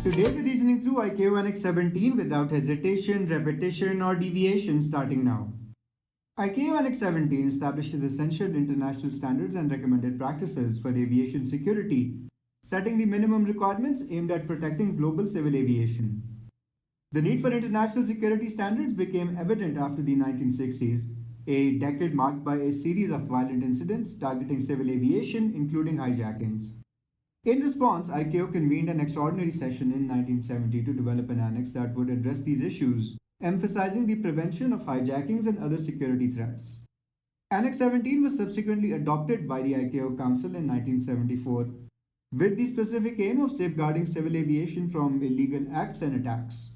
Today we're reasoning through ICAO Annex 17 without hesitation, repetition, or deviation starting now. ICAO Annex 17 establishes essential international standards and recommended practices for aviation security, setting the minimum requirements aimed at protecting global civil aviation. The need for international security standards became evident after the 1960s, a decade marked by a series of violent incidents targeting civil aviation, including hijackings. In response, ICAO convened an extraordinary session in 1970 to develop an annex that would address these issues, emphasizing the prevention of hijackings and other security threats. Annex 17 was subsequently adopted by the ICAO Council in 1974, with the specific aim of safeguarding civil aviation from illegal acts and attacks.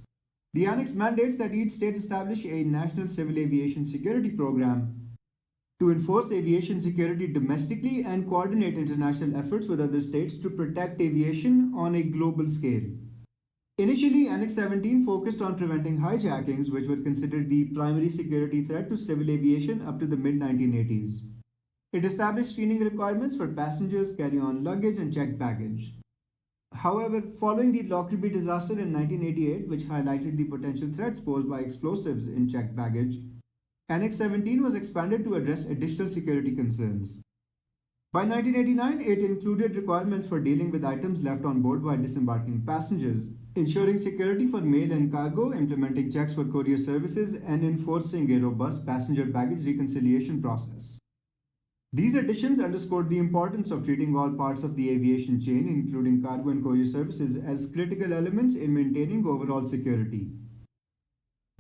The Annex mandates that each state establish a national civil aviation security program to enforce aviation security domestically and coordinate international efforts with other states to protect aviation on a global scale. Initially, Annex 17 focused on preventing hijackings, which were considered the primary security threat to civil aviation up to the mid-1980s. It established screening requirements for passengers, carry-on luggage, and checked baggage. However, following the Lockerbie disaster in 1988, which highlighted the potential threats posed by explosives in checked baggage, Annex 17 was expanded to address additional security concerns. By 1989, it included requirements for dealing with items left on board by disembarking passengers, ensuring security for mail and cargo, implementing checks for courier services, and enforcing a robust passenger baggage reconciliation process. These additions underscored the importance of treating all parts of the aviation chain, including cargo and courier services, as critical elements in maintaining overall security.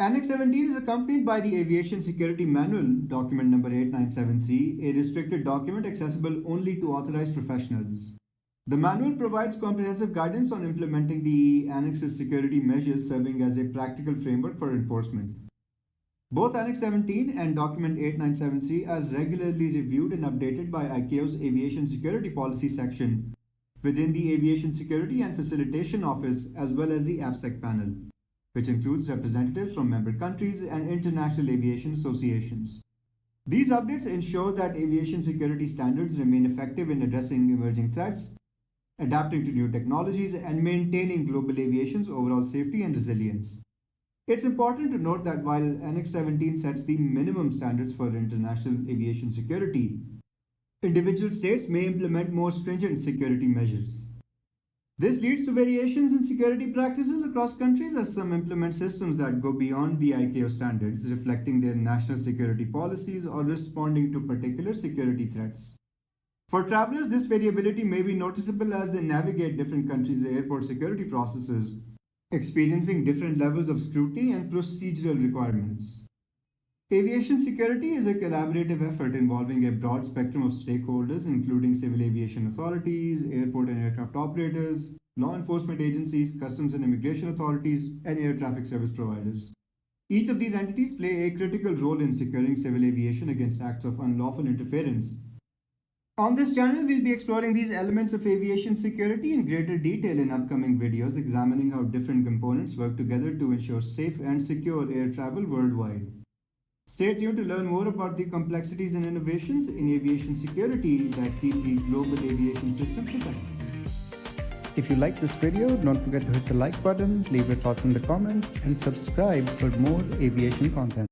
Annex 17 is accompanied by the Aviation Security Manual, document number 8973, a restricted document accessible only to authorized professionals. The manual provides comprehensive guidance on implementing the Annex's security measures, serving as a practical framework for enforcement. Both Annex 17 and document 8973 are regularly reviewed and updated by ICAO's Aviation Security Policy section within the Aviation Security and Facilitation Office, as well as the AFSEC panel, which includes representatives from member countries and international aviation associations. These updates ensure that aviation security standards remain effective in addressing emerging threats, adapting to new technologies, and maintaining global aviation's overall safety and resilience. It's important to note that while Annex 17 sets the minimum standards for international aviation security, individual states may implement more stringent security measures. This leads to variations in security practices across countries, as some implement systems that go beyond the ICAO standards, reflecting their national security policies or responding to particular security threats. For travelers, this variability may be noticeable as they navigate different countries' airport security processes, experiencing different levels of scrutiny and procedural requirements. Aviation security is a collaborative effort involving a broad spectrum of stakeholders, including civil aviation authorities, airport and aircraft operators, law enforcement agencies, customs and immigration authorities, and air traffic service providers. Each of these entities play a critical role in securing civil aviation against acts of unlawful interference. On this channel, we'll be exploring these elements of aviation security in greater detail in upcoming videos, examining how different components work together to ensure safe and secure air travel worldwide. Stay tuned to learn more about the complexities and innovations in aviation security that keep the global aviation system protected. If you like this video, don't forget to hit the like button, leave your thoughts in the comments, and subscribe for more aviation content.